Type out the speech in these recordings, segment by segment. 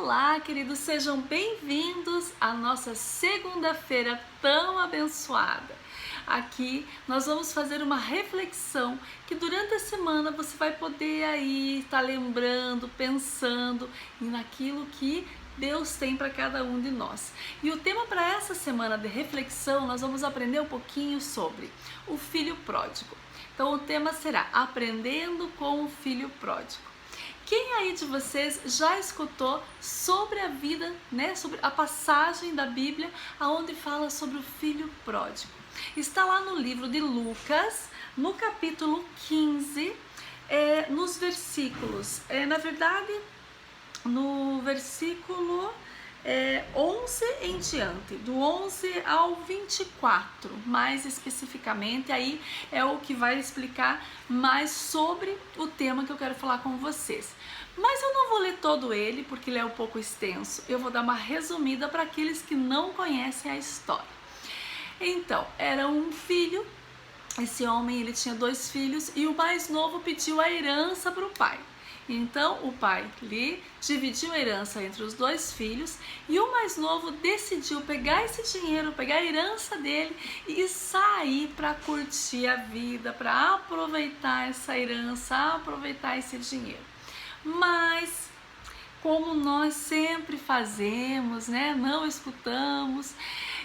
Olá, queridos, sejam bem-vindos à nossa segunda-feira tão abençoada. Aqui nós vamos fazer uma reflexão que durante a semana você vai poder aí estar lembrando, pensando naquilo que Deus tem para cada um de nós. E o tema para essa semana de reflexão, nós vamos aprender um pouquinho sobre o filho pródigo. Então o tema será Aprendendo com o Filho Pródigo. Quem aí de vocês já escutou sobre a vida, sobre a passagem da Bíblia onde fala sobre o filho pródigo? Está lá no livro de Lucas, no capítulo 15, nos versículos, na verdade, no versículo 11 em diante, do 11 ao 24, mais especificamente, aí é o que vai explicar mais sobre o tema que eu quero falar com vocês. Mas eu não vou ler todo ele, porque ele é um pouco extenso, eu vou dar uma resumida para aqueles que não conhecem a história. Então, era um filho, esse homem ele tinha 2 filhos e o mais novo pediu a herança para o pai. Então o pai lhe dividiu a herança entre os 2 filhos e o mais novo decidiu pegar esse dinheiro, pegar a herança dele e sair para curtir a vida, para aproveitar essa herança, aproveitar esse dinheiro. Mas como nós sempre fazemos, não escutamos,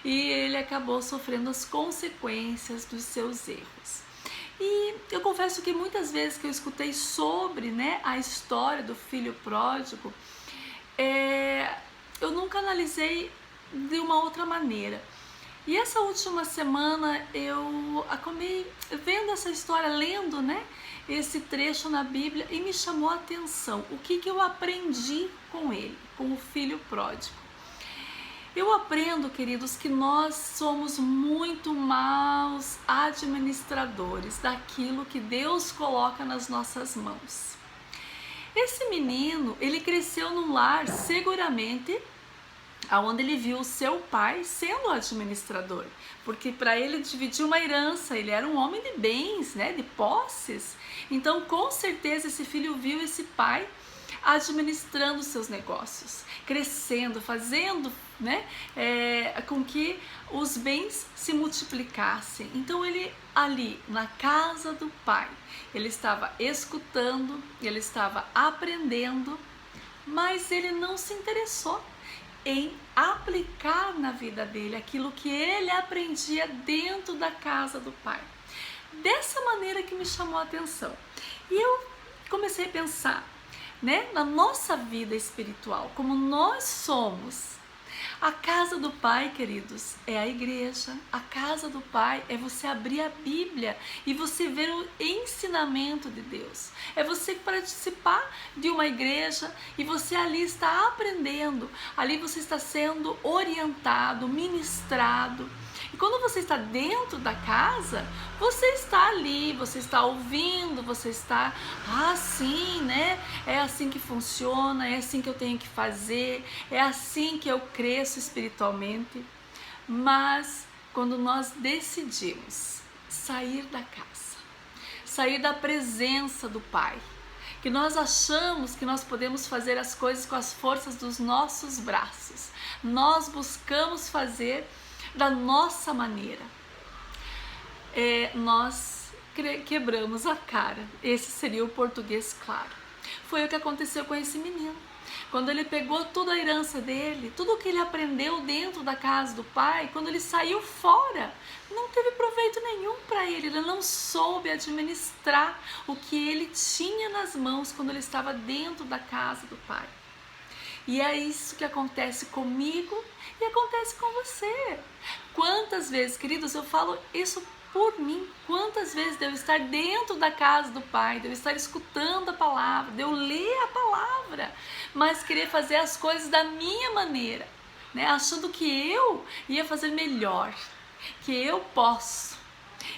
e ele acabou sofrendo as consequências dos seus erros. E eu confesso que muitas vezes que eu escutei sobre a história do filho pródigo, eu nunca analisei de uma outra maneira. E essa última semana eu acabei vendo essa história, lendo esse trecho na Bíblia e me chamou a atenção. O que eu aprendi com ele, com o filho pródigo? Eu aprendo, queridos, que nós somos muito maus administradores daquilo que Deus coloca nas nossas mãos. Esse menino, ele cresceu num lar, seguramente, onde ele viu o seu pai sendo administrador, porque para ele dividir uma herança, ele era um homem de bens, de posses. Então, com certeza, esse filho viu esse pai administrando seus negócios, crescendo, fazendo com que os bens se multiplicassem. Então ele ali na casa do pai, ele estava escutando, ele estava aprendendo, mas ele não se interessou em aplicar na vida dele aquilo que ele aprendia dentro da casa do pai. Dessa maneira que me chamou a atenção. E eu comecei a pensar na nossa vida espiritual, como nós somos. A casa do Pai, queridos, é a igreja. A casa do Pai é você abrir a Bíblia e você ver o ensinamento de Deus. É você participar de uma igreja e você ali está aprendendo. Ali você está sendo orientado, ministrado. E quando você está dentro da casa, você está ali, você está ouvindo, você está assim, é assim que funciona, é assim que eu tenho que fazer, é assim que eu cresço espiritualmente. Mas quando nós decidimos sair da casa, sair da presença do Pai, que nós achamos que nós podemos fazer as coisas com as forças dos nossos braços, nós buscamos fazer da nossa maneira, nós quebramos a cara. Esse seria o português claro. Foi o que aconteceu com esse menino. Quando ele pegou toda a herança dele, tudo o que ele aprendeu dentro da casa do pai, quando ele saiu fora, não teve proveito nenhum para ele. Ele não soube administrar o que ele tinha nas mãos quando ele estava dentro da casa do pai. E é isso que acontece comigo e acontece com você. Quantas vezes, queridos, eu falo isso por mim. Quantas vezes de eu estar dentro da casa do Pai, de eu estar escutando a palavra, de eu ler a palavra, mas querer fazer as coisas da minha maneira, achando que eu ia fazer melhor, que eu posso,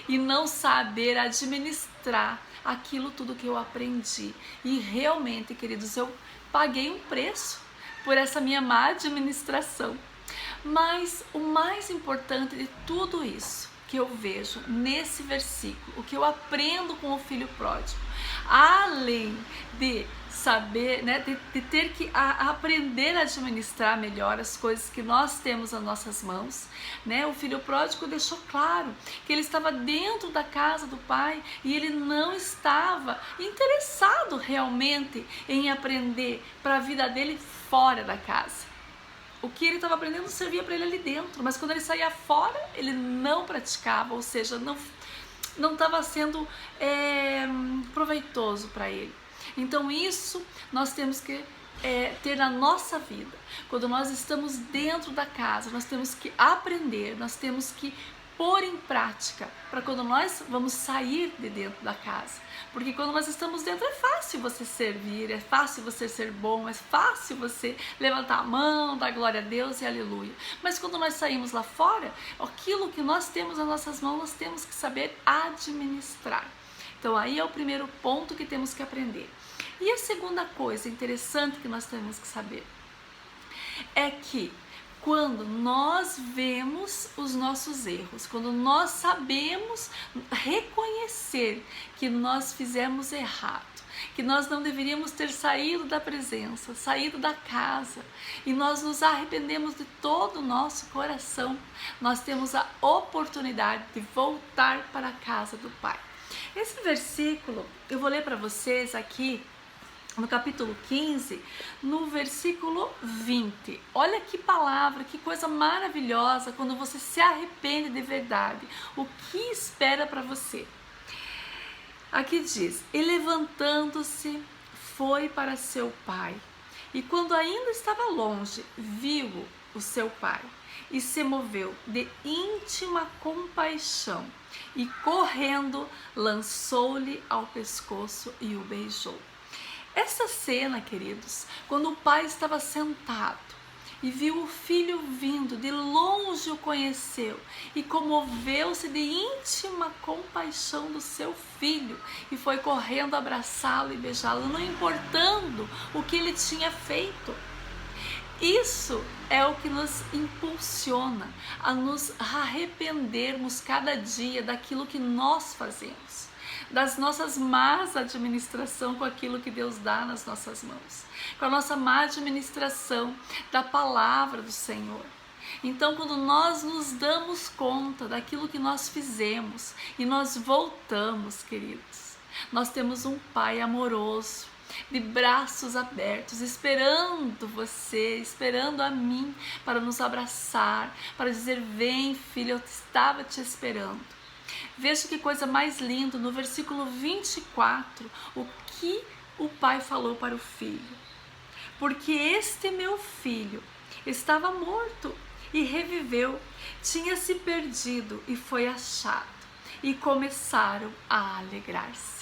e não saber administrar aquilo tudo que eu aprendi. E realmente, queridos, eu paguei um preço por essa minha má administração. Mas o mais importante de tudo isso que eu vejo nesse versículo, o que eu aprendo com o filho pródigo, além de saber, né, de ter que aprender a administrar melhor as coisas que nós temos nas nossas mãos, né? O filho pródigo deixou claro que ele estava dentro da casa do pai e ele não estava interessado realmente em aprender para a vida dele fora da casa. O que ele estava aprendendo servia para ele ali dentro, mas quando ele saía fora, ele não praticava, ou seja, não estava sendo proveitoso para ele. Então isso nós temos que ter na nossa vida. Quando nós estamos dentro da casa, nós temos que aprender, nós temos que pôr em prática para quando nós vamos sair de dentro da casa. Porque quando nós estamos dentro é fácil você servir, é fácil você ser bom, é fácil você levantar a mão, dar glória a Deus e aleluia. Mas quando nós saímos lá fora, aquilo que nós temos nas nossas mãos, nós temos que saber administrar. Então aí é o primeiro ponto que temos que aprender. E a segunda coisa interessante que nós temos que saber é que quando nós vemos os nossos erros, quando nós sabemos reconhecer que nós fizemos errado, que nós não deveríamos ter saído da presença, saído da casa, e nós nos arrependemos de todo o nosso coração, nós temos a oportunidade de voltar para a casa do Pai. Esse versículo eu vou ler para vocês aqui no capítulo 15, no versículo 20. Olha que palavra, que coisa maravilhosa quando você se arrepende de verdade. O que espera para você? Aqui diz: e levantando-se, foi para seu pai. E quando ainda estava longe, viu o seu pai e se moveu de íntima compaixão e correndo lançou-lhe ao pescoço e o beijou. Essa cena, queridos, quando o pai estava sentado e viu o filho vindo, de longe o conheceu e comoveu-se de íntima compaixão do seu filho e foi correndo abraçá-lo e beijá-lo, não importando o que ele tinha feito. Isso é o que nos impulsiona a nos arrependermos cada dia daquilo que nós fazemos, das nossas más administração com aquilo que Deus dá nas nossas mãos, com a nossa má administração da palavra do Senhor. Então, quando nós nos damos conta daquilo que nós fizemos e nós voltamos, queridos, nós temos um Pai amoroso, de braços abertos, esperando você, esperando a mim, para nos abraçar, para dizer: vem, filho, eu estava te esperando. Veja que coisa mais linda, no versículo 24, o que o pai falou para o filho: porque este meu filho estava morto e reviveu, tinha se perdido e foi achado, e começaram a alegrar-se.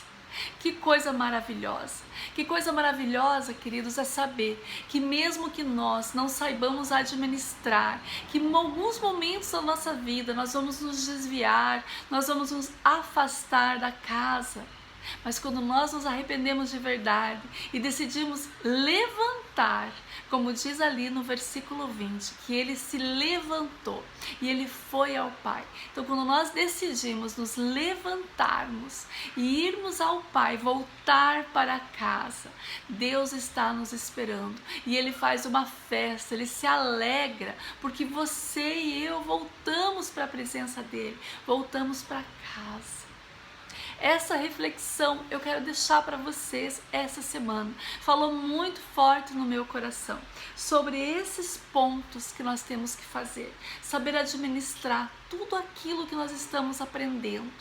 Que coisa maravilhosa! Que coisa maravilhosa, queridos, é saber que mesmo que nós não saibamos administrar, que em alguns momentos da nossa vida nós vamos nos desviar, nós vamos nos afastar da casa, mas quando nós nos arrependemos de verdade e decidimos levantar, como diz ali no versículo 20, que ele se levantou e ele foi ao Pai. Então, quando nós decidimos nos levantarmos e irmos ao Pai, voltar para casa, Deus está nos esperando e ele faz uma festa, ele se alegra, porque você e eu voltamos para a presença dele, voltamos para casa. Essa reflexão eu quero deixar para vocês essa semana. Falou muito forte no meu coração sobre esses pontos que nós temos que fazer. Saber administrar tudo aquilo que nós estamos aprendendo.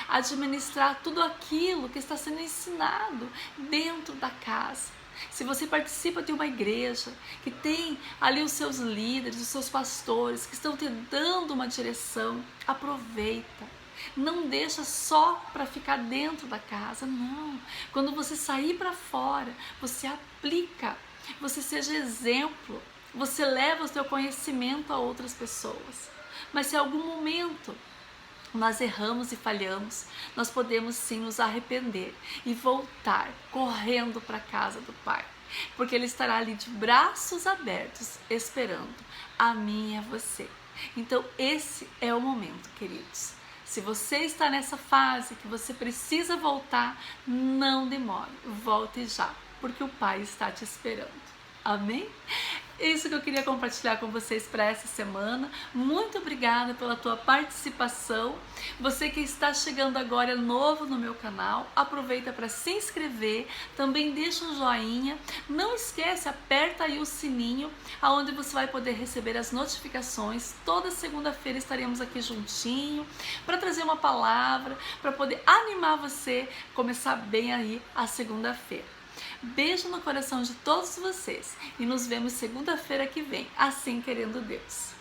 Administrar tudo aquilo que está sendo ensinado dentro da casa. Se você participa de uma igreja que tem ali os seus líderes, os seus pastores que estão te dando uma direção, aproveita. Não deixa só para ficar dentro da casa, não. Quando você sair para fora, você aplica, você seja exemplo, você leva o seu conhecimento a outras pessoas. Mas se em algum momento nós erramos e falhamos, nós podemos sim nos arrepender e voltar correndo para a casa do Pai, porque Ele estará ali de braços abertos, esperando a mim e a você. Então esse é o momento, queridos. Se você está nessa fase que você precisa voltar, não demore, volte já, porque o Pai está te esperando. Amém? É isso que eu queria compartilhar com vocês para essa semana. Muito obrigada pela tua participação. Você que está chegando agora novo no meu canal, aproveita para se inscrever, também deixa um joinha. Não esquece, aperta aí o sininho, aonde você vai poder receber as notificações. Toda segunda-feira estaremos aqui juntinho para trazer uma palavra, para poder animar você a começar bem aí a segunda-feira. Beijo no coração de todos vocês e nos vemos segunda-feira que vem, assim querendo Deus.